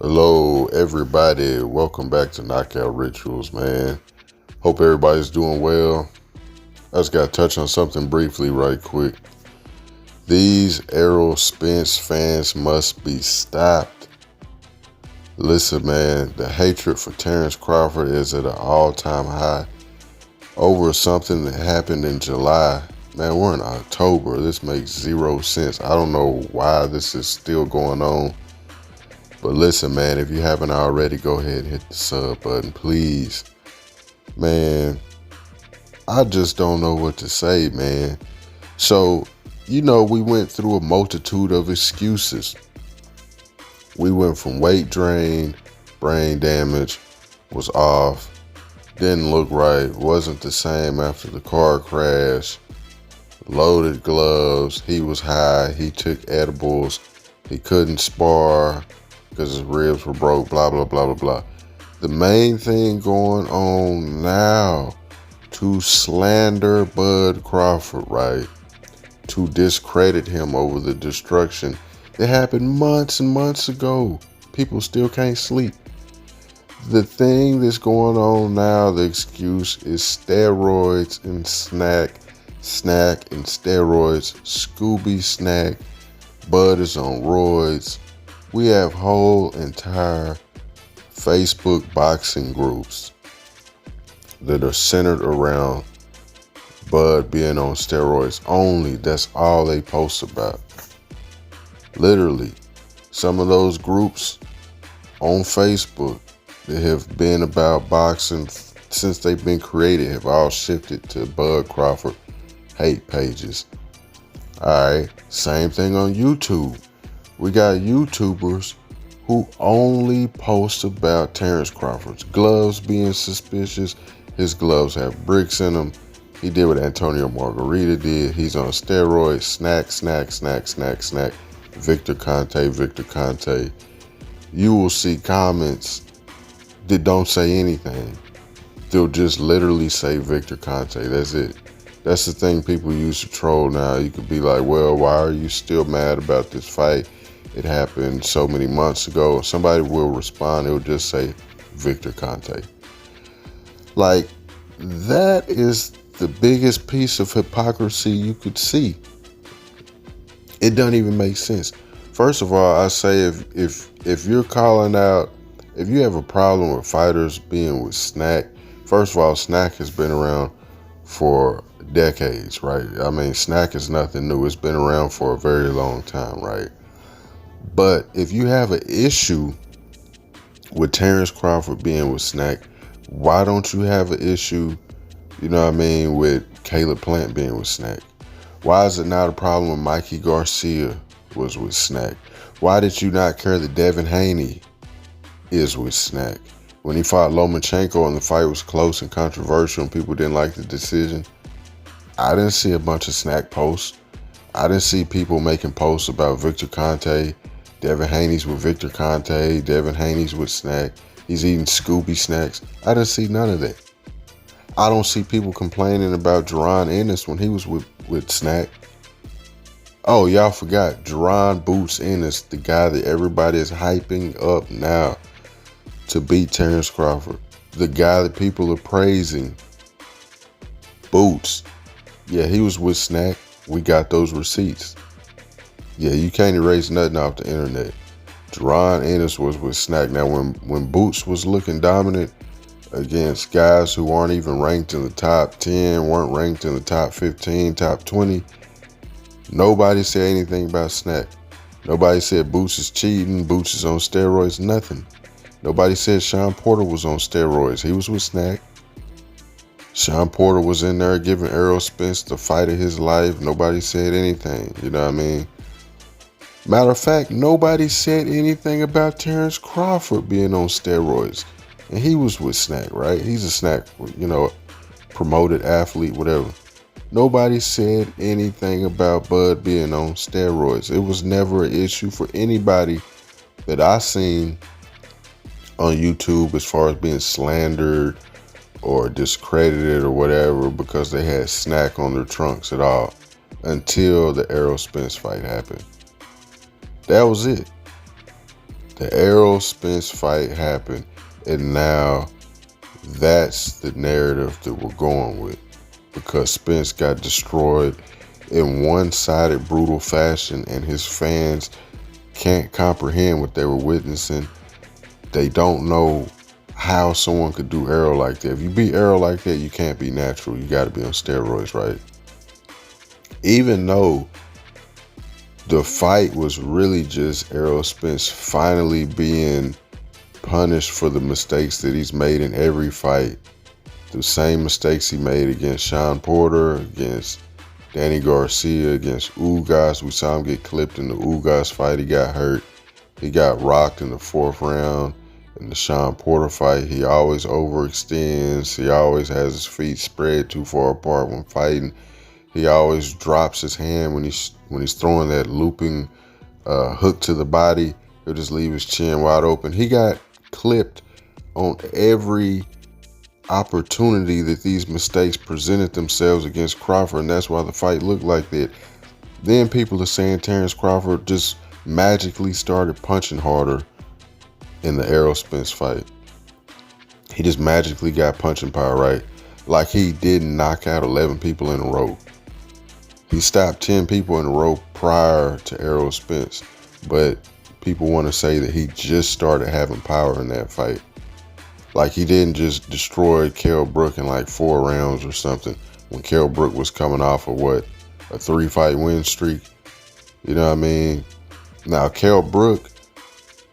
Hello, everybody. Welcome back to Knockout Rituals, man. Hope everybody's doing well. I just got to touch on something briefly, right quick. These Errol Spence fans must be stopped. Listen, man, the hatred for Terrence Crawford is at an all-time high over something that happened in July. Man, we're in October. This makes zero sense. I don't know why this is still going on. But listen, man, if you haven't already, go ahead and hit the sub button, please. Man, I just don't know what to say, man. So, we went through a multitude of excuses. We went from weight drain, brain damage, was off, didn't look right, wasn't the same after the car crash, loaded gloves, he was high, he took edibles, he couldn't spar because his ribs were broke, blah, blah, blah, blah, blah. The main thing going on now, to slander Bud Crawford, right? To discredit him over the destruction that happened months and months ago. People still can't sleep. The thing that's going on now, the excuse is steroids and SNAC and steroids, Scooby Snack, Bud is on roids. We have whole entire Facebook boxing groups that are centered around Bud being on steroids only. That's all they post about. Literally, some of those groups on Facebook that have been about boxing since they've been created have all shifted to Bud Crawford hate pages. Alright, same thing on YouTube. We got YouTubers who only post about Terrence Crawford's gloves being suspicious. His gloves have bricks in them. He did what Antonio Margarita did. He's on steroids. SNAC. Victor Conte. You will see comments that don't say anything. They'll just literally say Victor Conte. That's it. That's the thing people use to troll now. You could be like, well, why are you still mad about this fight? It happened so many months ago. Somebody will respond. It'll just say Victor Conte. Like, that is the biggest piece of hypocrisy you could see. It doesn't even make sense. First of all, I say if you're calling out, if you have a problem with fighters being with SNAC, first of all, SNAC has been around for decades, right? I mean, SNAC is nothing new. It's been around for a very long time, right? But if you have an issue with Terrence Crawford being with SNAC, why don't you have an issue, with Caleb Plant being with SNAC? Why is it not a problem when Mikey Garcia was with SNAC? Why did you not care that Devin Haney is with SNAC? When he fought Lomachenko and the fight was close and controversial and people didn't like the decision, I didn't see a bunch of SNAC posts. I didn't see people making posts about Victor Conte. Devin Haney's with Victor Conte. Devin Haney's with SNAC. He's eating Scooby Snacks. I didn't see none of that. I don't see people complaining about Jerron Ennis when he was with SNAC. Oh, y'all forgot Jerron Boots Ennis, the guy that everybody is hyping up now to beat Terrence Crawford. The guy that people are praising. Boots. Yeah, he was with SNAC. We got those receipts. Yeah, you can't erase nothing off the internet. Jerron Ennis was with SNAC. Now, when Boots was looking dominant against guys who aren't even ranked in the top 10, weren't ranked in the top 15, top 20, nobody said anything about SNAC. Nobody said Boots is cheating, Boots is on steroids, nothing. Nobody said Sean Porter was on steroids. He was with SNAC. Sean Porter was in there giving Errol Spence the fight of his life. Nobody said anything. You know what I mean? Matter of fact, nobody said anything about Terrence Crawford being on steroids. And he was with SNAC, right? He's a SNAC, promoted athlete, whatever. Nobody said anything about Bud being on steroids. It was never an issue for anybody that I seen on YouTube as far as being slandered or discredited or whatever because they had SNAC on their trunks at all until the Errol Spence fight happened. That was it. The Errol Spence fight happened, and now that's the narrative that we're going with, because Spence got destroyed in one-sided, brutal fashion, and his fans can't comprehend what they were witnessing. They don't know how someone could do Errol like that. If you beat Errol like that, you can't be natural. You got to be on steroids, right? Even though the fight was really just Errol Spence finally being punished for the mistakes that he's made in every fight. The same mistakes he made against Sean Porter, against Danny Garcia, against Ugas. We saw him get clipped in the Ugas fight. He got hurt. He got rocked in the 4th round. In the Sean Porter fight, he always overextends. He always has his feet spread too far apart when fighting. He always drops his hand when he's throwing that looping hook to the body. He'll just leave his chin wide open. He got clipped on every opportunity that these mistakes presented themselves against Crawford, and that's why the fight looked like that. Then people are saying Terrence Crawford just magically started punching harder in the Errol Spence fight. He just magically got punching power, right? Like he didn't knock out 11 people in a row. He stopped 10 people in a row prior to Errol Spence, but people want to say that he just started having power in that fight. Like he didn't just destroy Kell Brook in like 4 rounds or something when Kell Brook was coming off of a 3-fight win streak. You know what I mean? Now Kell Brook,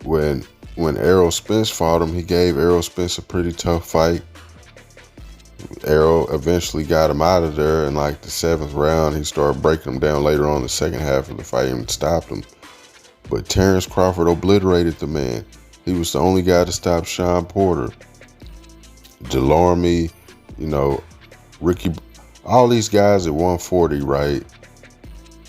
when Errol Spence fought him, he gave Errol Spence a pretty tough fight. Errol eventually got him out of there in like the 7th round. He started breaking him down later on in the second half of the fight and stopped him. But Terrence Crawford obliterated the man. He was the only guy to stop Sean Porter, Delorme, Ricky, all these guys at 140, right?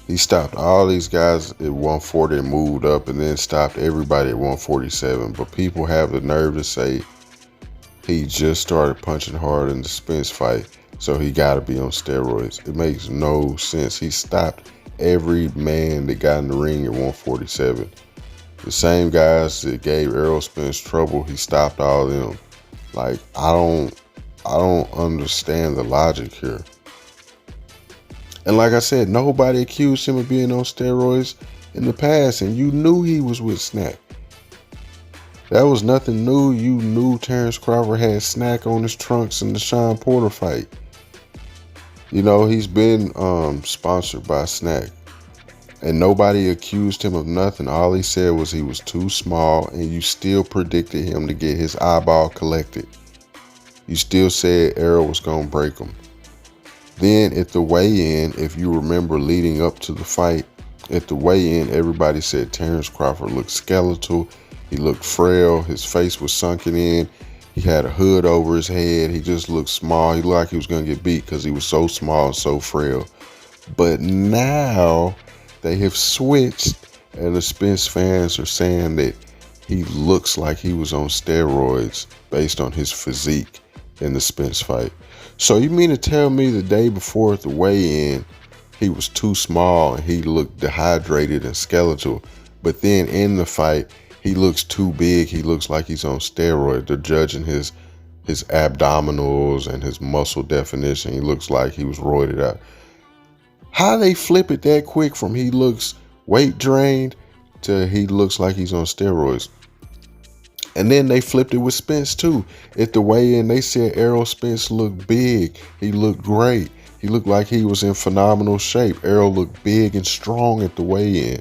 He stopped all these guys at 140 and moved up, and then stopped everybody at 147. But people have the nerve to say he just started punching hard in the Spence fight, so he got to be on steroids. It makes no sense. He stopped every man that got in the ring at 147. The same guys that gave Errol Spence trouble, he stopped all of them. Like, I don't understand the logic here. And like I said, nobody accused him of being on steroids in the past, and you knew he was with SNAC. That was nothing new. You knew Terrence Crawford had SNAC on his trunks in the Sean Porter fight. He's been sponsored by SNAC, and nobody accused him of nothing. All he said was he was too small, and you still predicted him to get his eyeball collected. You still said Errol was going to break him. Then at the weigh-in, if you remember leading up to the fight, at the weigh-in, everybody said Terrence Crawford looked skeletal. He looked frail. His face was sunken in. He had a hood over his head. He just looked small. He looked like he was going to get beat because he was so small and so frail. But now they have switched, and the Spence fans are saying that he looks like he was on steroids based on his physique in the Spence fight. So you mean to tell me the day before at the weigh-in, he was too small and he looked dehydrated and skeletal, but then in the fight, he looks too big. He looks like he's on steroids. They're judging his abdominals and his muscle definition. He looks like he was roided out. How they flip it that quick from he looks weight drained to he looks like he's on steroids? And then they flipped it with Spence too. At the weigh-in, they said Errol Spence looked big. He looked great. He looked like he was in phenomenal shape. Errol looked big and strong at the weigh-in.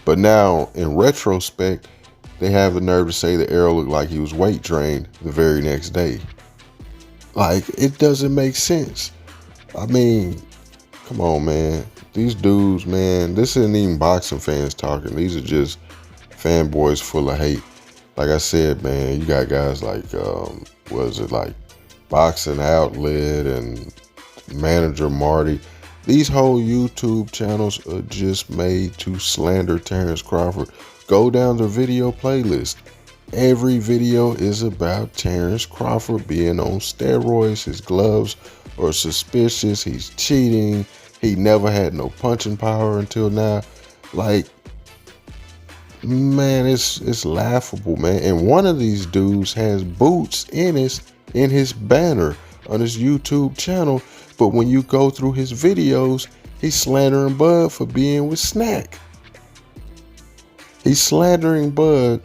But now, in retrospect, they have the nerve to say that Errol looked like he was weight drained the very next day. Like, it doesn't make sense. I mean, come on, man. These dudes, man, this isn't even boxing fans talking. These are just fanboys full of hate. Like I said, man, you got guys like, Boxing Outlet and Manager Marty. These whole YouTube channels are just made to slander Terrence Crawford. Go down the video playlist. Every video is about Terrence Crawford being on steroids. His gloves are suspicious. He's cheating. He never had no punching power until now. Like, Man, it's laughable, man. And one of these dudes has Boots in his banner on his YouTube channel, but when you go through his videos, he's slandering Bud for being with SNAC. He's slandering Bud,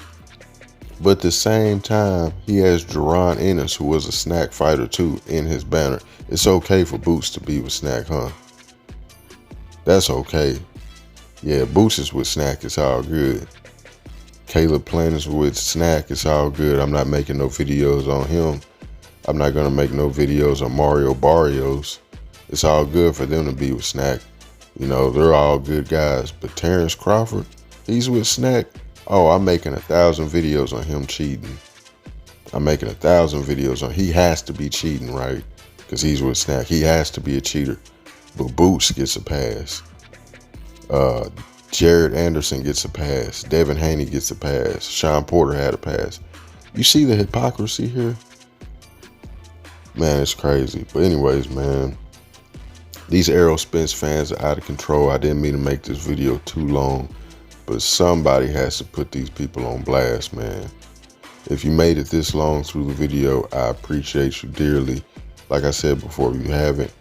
but at the same time, he has Jerron Ennis, who was a SNAC fighter too, in his banner. It's okay for Boots to be with SNAC, huh? That's okay. Yeah, Boots is with SNAC. It's all good. Caleb Plant is with SNAC. It's all good. I'm not making no videos on him. I'm not going to make no videos on Mario Barrios. It's all good for them to be with SNAC. You know, they're all good guys. But Terrence Crawford, he's with SNAC. Oh, I'm making 1,000 videos on him cheating. I'm making 1,000 videos on. He has to be cheating, right? Because he's with SNAC. He has to be a cheater. But Boots gets a pass. Jared Anderson gets a pass. Devin Haney gets a pass. Sean Porter had a pass. You see the hypocrisy here? Man, it's crazy. But anyways, man, these Errol Spence fans are out of control. I didn't mean to make this video too long, but somebody has to put these people on blast, man. If you made it this long through the video, I appreciate you dearly. Like I said before, if you haven't,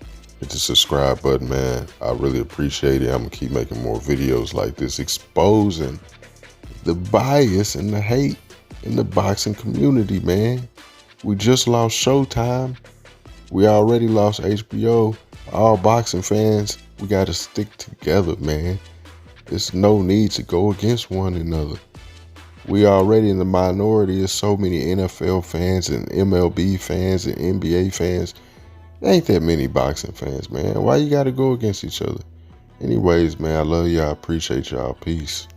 hit the subscribe button, man. I really appreciate it. I'm gonna keep making more videos like this, exposing the bias and the hate in the boxing community, man. We just lost Showtime. We already lost HBO. All boxing fans, we gotta stick together, man. There's no need to go against one another. We already in the minority. There's so many NFL fans and MLB fans and NBA fans. There ain't that many boxing fans, man. Why you gotta go against each other? Anyways, man, I love y'all. I appreciate y'all. Peace.